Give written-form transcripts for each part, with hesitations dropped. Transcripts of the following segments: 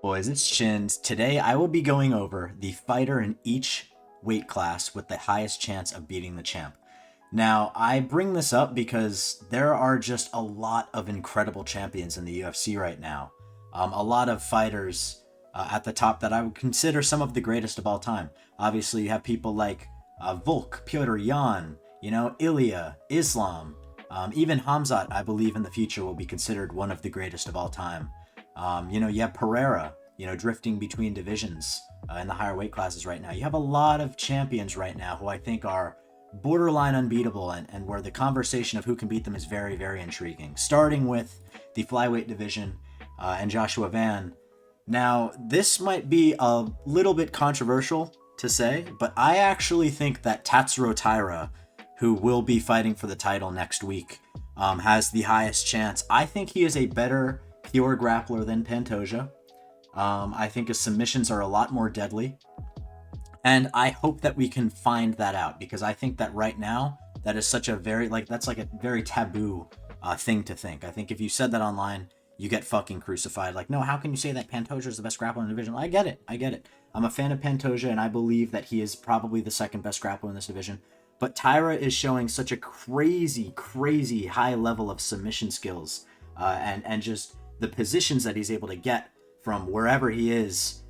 Boys, it's Shins. Today I will be going over the fighter in each weight class with the highest chance of beating the champ. Now, I bring this up because there are just a lot of incredible champions in the UFC right now. A lot of fighters at the top that I would consider some of the greatest of all time. Obviously, you have people like Volk, Petr Yan, Ilya, Islam, even Hamzat, I believe in the future will be considered one of the greatest of all time. You have Pereira, drifting between divisions in the higher weight classes right now. You have a lot of champions right now who I think are borderline unbeatable and where the conversation of who can beat them is very, very intriguing. Starting with the Flyweight division and Joshua Van. Now, this might be a little bit controversial to say, but I actually think that Tatsuro Taira, who will be fighting for the title next week, has the highest chance. I think he is a better pure grappler than Pantoja. I think his submissions are a lot more deadly. And I hope that we can find that out, because I think that right now, that is such a very, that's like a very taboo thing to think. I think if you said that online, you get fucking crucified. Like, no, how can you say that Pantoja is the best grappler in the division? I get it. I'm a fan of Pantoja, and I believe that he is probably the second best grappler in this division. But Taira is showing such a crazy, crazy high level of submission skills and just the positions that he's able to get from wherever he is.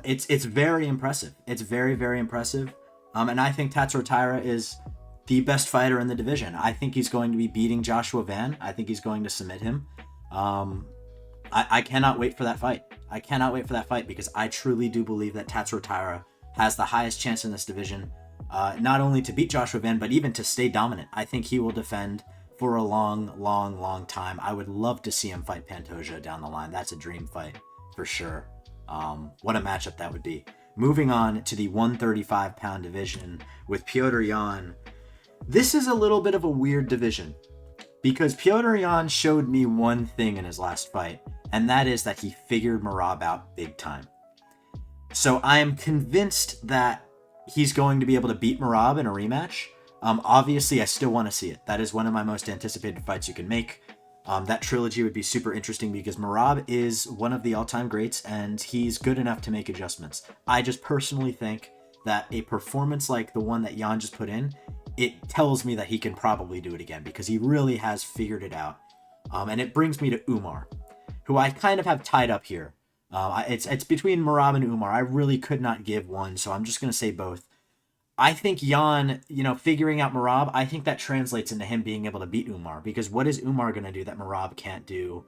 It's very impressive. It's very, very impressive. And I think Tatsuro Taira is the best fighter in the division. I think he's going to be beating Joshua Van. I think he's going to submit him. I cannot wait for that fight. Because I truly do believe that Tatsuro Taira has the highest chance in this division, not only to beat Joshua Van, but even to stay dominant. I think he will defend for a long, long, long time. I would love to see him fight Pantoja down the line. That's a dream fight for sure. What a matchup that would be. Moving on to the 135-pound division with Petr Yan. This is a little bit of a weird division because Petr Yan showed me one thing in his last fight, and that is that he figured Merab out big time. So I am convinced that he's going to be able to beat Merab in a rematch. Obviously, I still want to see it. That is one of my most anticipated fights you can make. That trilogy would be super interesting because Merab is one of the all-time greats and he's good enough to make adjustments. I just personally think that a performance like the one that Yan just put in, it tells me that he can probably do it again because he really has figured it out. And it brings me to Umar, who I kind of have tied up here. It's between Merab and Umar. I really could not give one, so I'm just going to say both. I think Yan, figuring out Merab, I think that translates into him being able to beat Umar, because what is Umar going to do that Merab can't do?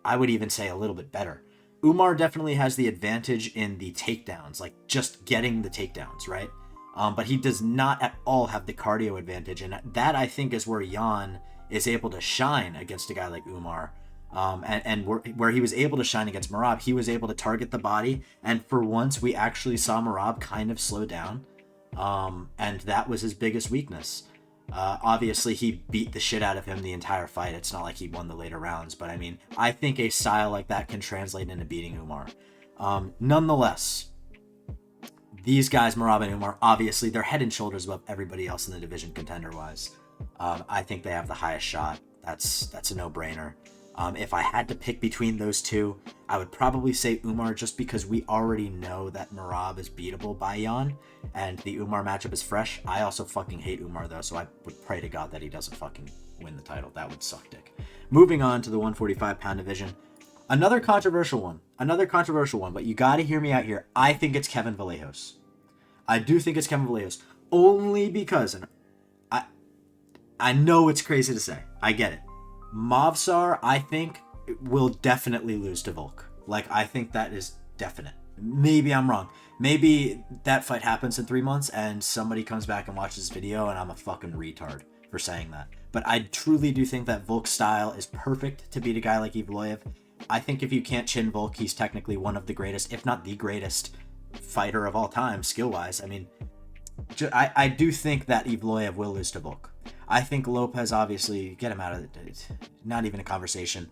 I would even say a little bit better. Umar definitely has the advantage in the takedowns, like just getting the takedowns, right? But he does not at all have the cardio advantage, and that I think is where Yan is able to shine against a guy like Umar. And where he was able to shine against Merab, he was able to target the body, and for once we actually saw Merab kind of slow down. And that was his biggest weakness. Obviously, he beat the shit out of him the entire fight. It's not like he won the later rounds, but I mean, I think a style like that can translate into beating Umar. Nonetheless, these guys, Merab and Umar, obviously, they're head and shoulders above everybody else in the division contender-wise. I think they have the highest shot. That's a no-brainer. If I had to pick between those two, I would probably say Umar, just because we already know that Merab is beatable by Yan, and the Umar matchup is fresh. I also fucking hate Umar, though, so I would pray to God that he doesn't fucking win the title. That would suck dick. Moving on to the 145-pound division. Another controversial one, but you gotta hear me out here. I think it's Kevin Vallejos. I do think it's Kevin Vallejos, only because, and I know it's crazy to say. I get it. Movsar, I think, will definitely lose to Volk. I think that is definite. Maybe I'm wrong. Maybe that fight happens in 3 months and somebody comes back and watches this video and I'm a fucking retard for saying that. But I truly do think that Volk's style is perfect to beat a guy like Evloev. I think if you can't chin Volk, he's technically one of the greatest, if not the greatest, fighter of all time, skill-wise. I mean, I do think that Evloev will lose to Volk. I think Lopez, obviously, get him out of it. Not even a conversation.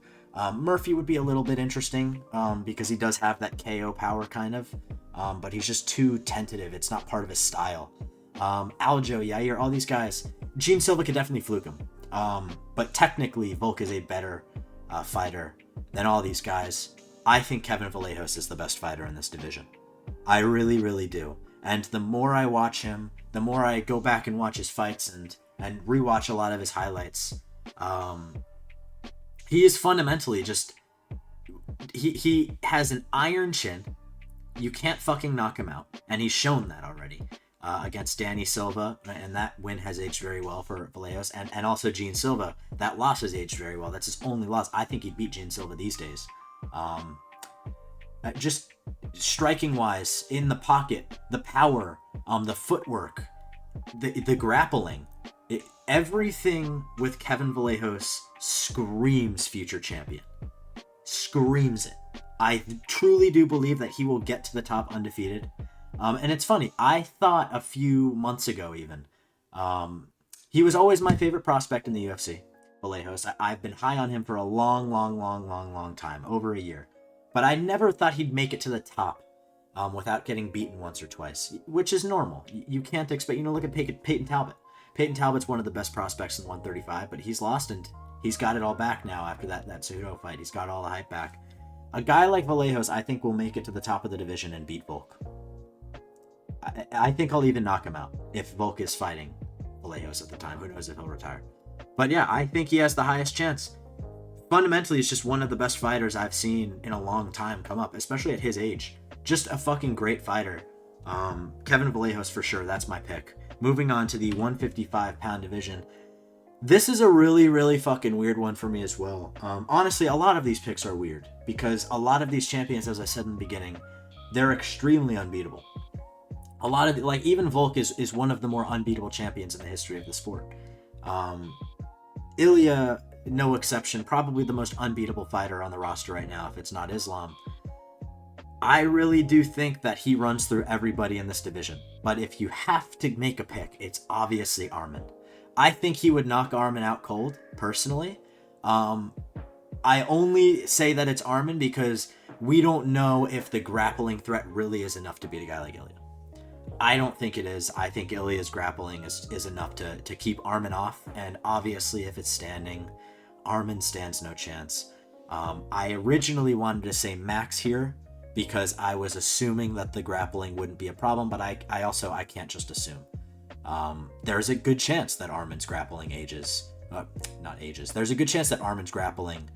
Murphy would be a little bit interesting because he does have that KO power, kind of. But he's just too tentative. It's not part of his style. Aljo, Yair, all these guys. Gene Silva could definitely fluke him. But technically, Volk is a better fighter than all these guys. I think Kevin Vallejos is the best fighter in this division. I really, really do. And the more I watch him, the more I go back and watch his fights and rewatch a lot of his highlights. He is fundamentally just... He has an iron chin. You can't fucking knock him out. And he's shown that already. Against Danny Silva, and that win has aged very well for Vallejos, and also Gene Silva. That loss has aged very well. That's his only loss. I think he'd beat Gene Silva these days. Just striking wise, in the pocket, the power, the footwork, the grappling, everything with Kevin Vallejos screams future champion. Screams it. I truly do believe that he will get to the top undefeated. And it's funny, I thought a few months ago even, he was always my favorite prospect in the UFC, Vallejos. I've been high on him for a long time, over a year. But I never thought he'd make it to the top without getting beaten once or twice, which is normal. You can't expect, look at Peyton Talbot. Peyton Talbot's one of the best prospects in 135, but he's lost and he's got it all back now after that Cejudo fight. He's got all the hype back. A guy like Vallejos, I think, will make it to the top of the division and beat Volk. I think I'll even knock him out if Volk is fighting Vallejos at the time. Who knows if he'll retire. But yeah, I think he has the highest chance. Fundamentally, he's just one of the best fighters I've seen in a long time come up, especially at his age. Just a fucking great fighter. Kevin Vallejos for sure, that's my pick. Moving on to the 155-pound division. This is a really, really fucking weird one for me as well. Honestly, a lot of these picks are weird because a lot of these champions, as I said in the beginning, they're extremely unbeatable. A lot of, like, even Volk is one of the more unbeatable champions in the history of the sport. Ilya, no exception, probably the most unbeatable fighter on the roster right now, if it's not Islam. I really do think that he runs through everybody in this division. But if you have to make a pick, it's obviously Arman. I think he would knock Arman out cold, personally. I only say that it's Arman because we don't know if the grappling threat really is enough to beat a guy like Ilya. I don't think it is. I think Ilya's grappling is enough to keep Arman off. And obviously, if it's standing, Arman stands no chance. I originally wanted to say Max here because I was assuming that the grappling wouldn't be a problem, but I can't just assume. There's a good chance that Arman's grappling There's a good chance that Arman's grappling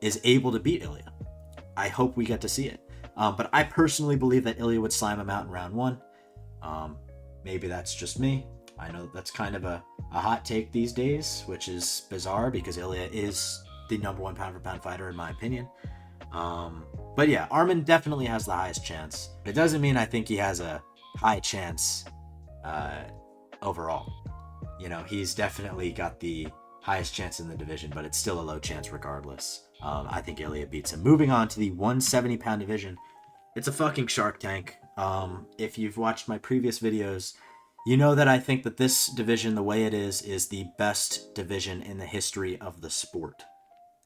is able to beat Ilya. I hope we get to see it. But I personally believe that Ilya would slam him out in round one. Maybe that's just me. I know that's kind of a hot take these days, which is bizarre because Ilya is the number one pound-for-pound fighter in my opinion. But yeah, Arman definitely has the highest chance. It doesn't mean I think he has a high chance overall. He's definitely got the highest chance in the division, but it's still a low chance regardless. I think Ilya beats him. Moving on to the 170-pound division. It's a fucking Shark Tank. If you've watched my previous videos, you know that I think that this division, the way it is the best division in the history of the sport.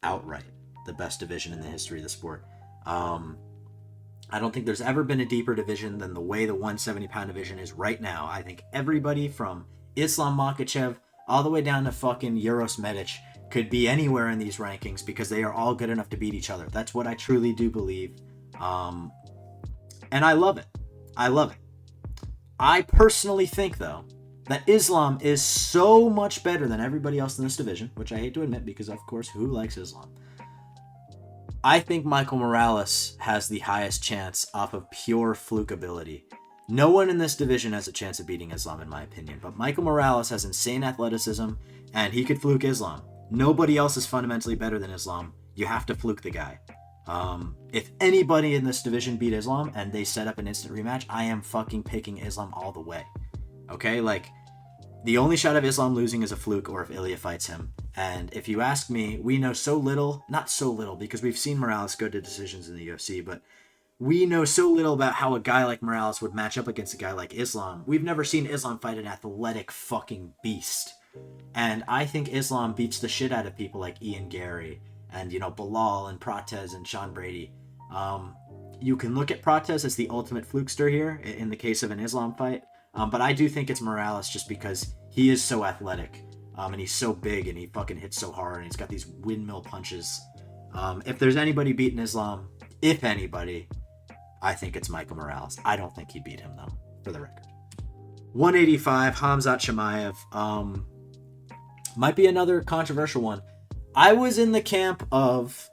Outright. The best division in the history of the sport. I don't think there's ever been a deeper division than the way the 170-pound division is right now. I think everybody from Islam Makhachev all the way down to fucking Uros Medic could be anywhere in these rankings because they are all good enough to beat each other. That's what I truly do believe. And I love it. I love it. I personally think, though, that Islam is so much better than everybody else in this division, which I hate to admit because, of course, who likes Islam? I think Michael Morales has the highest chance off of pure fluke ability. No one in this division has a chance of beating Islam, in my opinion, but Michael Morales has insane athleticism, and he could fluke Islam. Nobody else is fundamentally better than Islam. You have to fluke the guy. If anybody in this division beat Islam and they set up an instant rematch, I am fucking picking Islam all the way. Okay? Like, the only shot of Islam losing is a fluke or if Ilya fights him. And if you ask me, we know so little, not so little, because we've seen Morales go to decisions in the UFC, but we know so little about how a guy like Morales would match up against a guy like Islam. We've never seen Islam fight an athletic fucking beast. And I think Islam beats the shit out of people like Ian Gary and, Bilal and Prates and Sean Brady. You can look at Prates as the ultimate flukester here in the case of an Islam fight. But I do think it's Morales just because he is so athletic. And he's so big and he fucking hits so hard and he's got these windmill punches. If there's anybody beating Islam, if anybody, I think it's Michael Morales. I don't think he'd beat him, though, for the record. 185, Khamzat Chimaev. Might be another controversial one. I was in the camp of,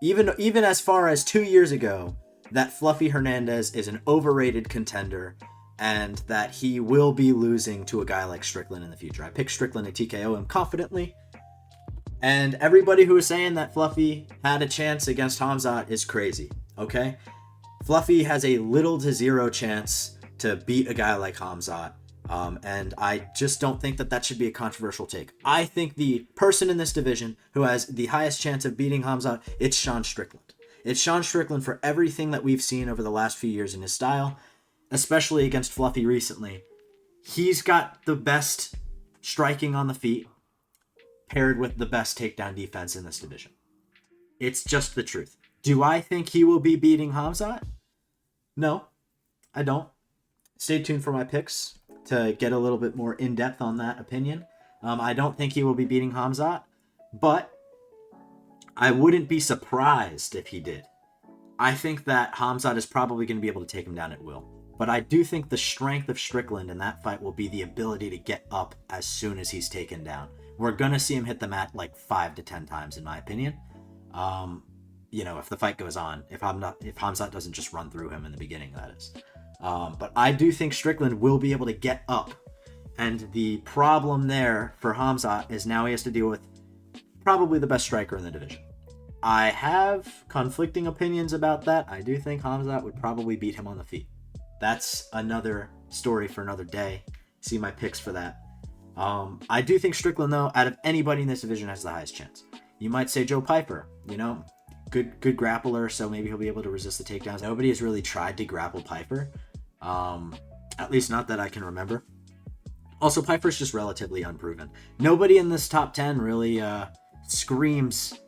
even as far as 2 years ago, that Fluffy Hernandez is an overrated contender and that he will be losing to a guy like Strickland in the future. I picked Strickland to TKO him confidently. And everybody who is saying that Fluffy had a chance against Khamzat is crazy, okay? Fluffy has a little to zero chance to beat a guy like Khamzat. And I just don't think that should be a controversial take. I think the person in this division who has the highest chance of beating Khamzat, it's Sean Strickland. It's Sean Strickland for everything that we've seen over the last few years in his style, especially against Fluffy recently. He's got the best striking on the feet, paired with the best takedown defense in this division. It's just the truth. Do I think he will be beating Khamzat? No, I don't. Stay tuned for my picks to get a little bit more in-depth on that opinion. I don't think he will be beating Khamzat, but I wouldn't be surprised if he did. I think that Khamzat is probably going to be able to take him down at will. But I do think the strength of Strickland in that fight will be the ability to get up as soon as he's taken down. We're going to see him hit the mat like 5 to 10 times, in my opinion. If the fight goes on, if Khamzat doesn't just run through him in the beginning, that is. But I do think Strickland will be able to get up. And the problem there for Khamzat is now he has to deal with probably the best striker in the division. I have conflicting opinions about that. I do think Khamzat would probably beat him on the feet. That's another story for another day. See my picks for that. I do think Strickland, though, out of anybody in this division, has the highest chance. You might say Joe Piper, good grappler, so maybe he'll be able to resist the takedowns. Nobody has really tried to grapple Piper, at least not that I can remember. Also, Piper's just relatively unproven. Nobody in this top 10 really screams,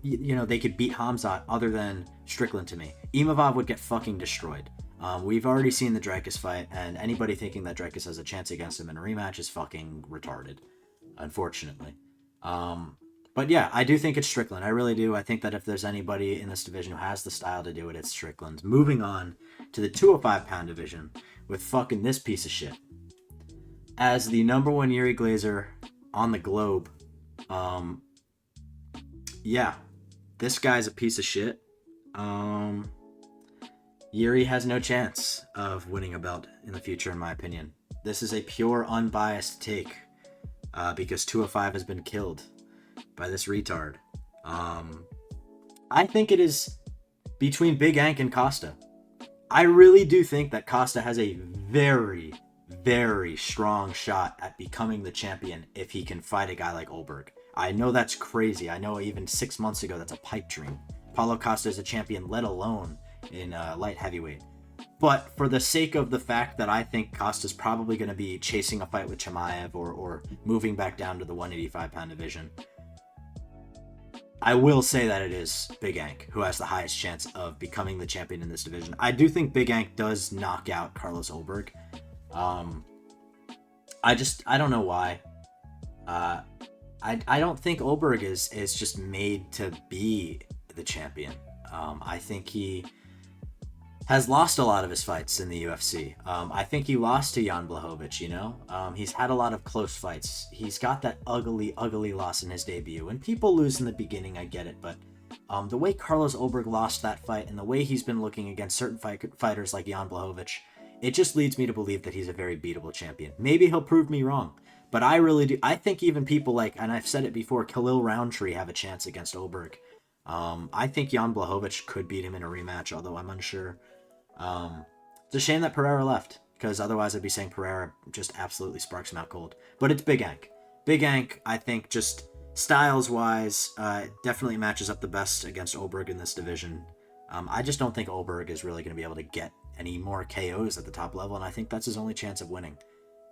they could beat Khamzat other than Strickland to me. Imavov would get fucking destroyed. We've already seen the Dreykus fight, and anybody thinking that Dreykus has a chance against him in a rematch is fucking retarded, unfortunately. But yeah, I do think it's Strickland. I really do. I think that if there's anybody in this division who has the style to do it, it's Strickland. Moving on to the 205-pound division with fucking this piece of shit. As the number one Yuri Glazer on the globe, yeah, this guy's a piece of shit. Yuri has no chance of winning a belt in the future, in my opinion. This is a pure, unbiased take, because 205 has been killed by this retard. I think it is between Big Ank and Costa. I really do think that Costa has a very, very strong shot at becoming the champion if he can fight a guy like Olberg. I know that's crazy. I know even 6 months ago that's a pipe dream. Paulo Costa is a champion, let alone in light heavyweight. But for the sake of the fact that I think Costa's probably going to be chasing a fight with Chimaev or moving back down to the 185-pound division, I will say that it is Big Ank who has the highest chance of becoming the champion in this division. I do think Big Ank does knock out Carlos Olberg. I don't know why. I don't think Olberg is just made to be the champion. I think he has lost a lot of his fights in the UFC. I think he lost to Jan Blachowicz, he's had a lot of close fights. He's got that ugly, ugly loss in his debut. And people lose in the beginning, I get it, but the way Carlos Olberg lost that fight and the way he's been looking against certain fighters like Jan Blachowicz, it just leads me to believe that he's a very beatable champion. Maybe he'll prove me wrong, but I really do. I think even people like, and I've said it before, Khalil Roundtree have a chance against Olberg. I think Jan Blachowicz could beat him in a rematch, although I'm unsure. It's a shame that Pereira left, because otherwise I'd be saying Pereira just absolutely sparks him out cold. But it's Big Ank. Big Ank, I think, just styles-wise, definitely matches up the best against Olberg in this division. I just don't think Olberg is really going to be able to get any more KOs at the top level, and I think that's his only chance of winning.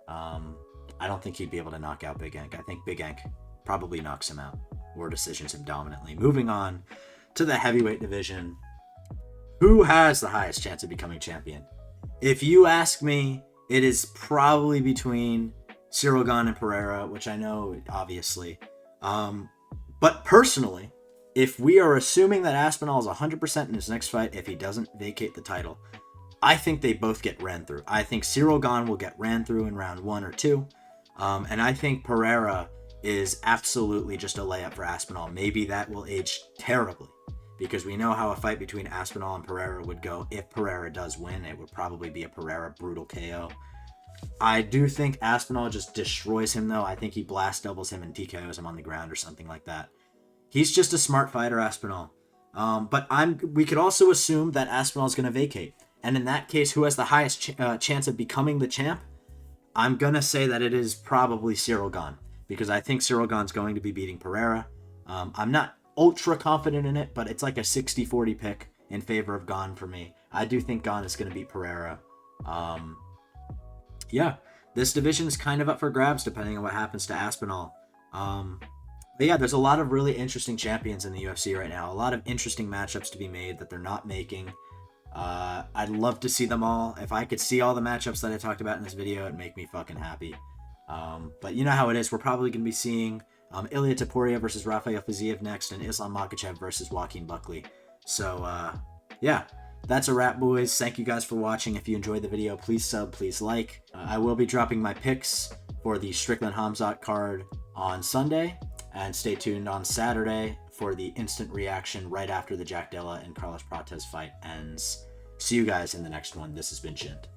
I don't think he'd be able to knock out Big Ank. I think Big Ank probably knocks him out or decisions him dominantly. Moving on to the heavyweight division. Who has the highest chance of becoming champion? If you ask me, it is probably between Ciryl Gane and Pereira, which I know, obviously. But personally, if we are assuming that Aspinall is 100% in his next fight, if he doesn't vacate the title, I think they both get ran through. I think Cyril Gane will get ran through in round 1 or 2. And I think Pereira is absolutely just a layup for Aspinall. Maybe that will age terribly, because we know how a fight between Aspinall and Pereira would go. If Pereira does win, it would probably be a Pereira brutal KO. I do think Aspinall just destroys him, though. I think he blast doubles him and TKOs him on the ground or something like that. He's just a smart fighter, Aspinall. But we could also assume that Aspinall is going to vacate. And in that case, who has the highest chance of becoming the champ? I'm going to say that it is probably Cyril Gane, because I think Cyril Gane's going to be beating Pereira. I'm not ultra confident in it, but it's like a 60-40 pick in favor of Gane for me. I do think Gane is going to beat Pereira. Yeah, this division is kind of up for grabs depending on what happens to Aspinall. But yeah, there's a lot of really interesting champions in the UFC right now. A lot of interesting matchups to be made that they're not making. I'd love to see them all. If I could see all the matchups that I talked about in this video, it'd make me fucking happy. But you know how it is. We're probably going to be seeing Ilia Topuria versus Rafael Fiziev next, and Islam Makhachev versus Joaquin Buckley. So, yeah. That's a wrap, boys. Thank you guys for watching. If you enjoyed the video, please sub, please like. I will be dropping my picks for the Strickland Hamzat card on Sunday, and stay tuned on Saturday for the instant reaction right after the Jack Della and Carlos Prates fight ends. See you guys in the next one. This has been Chint.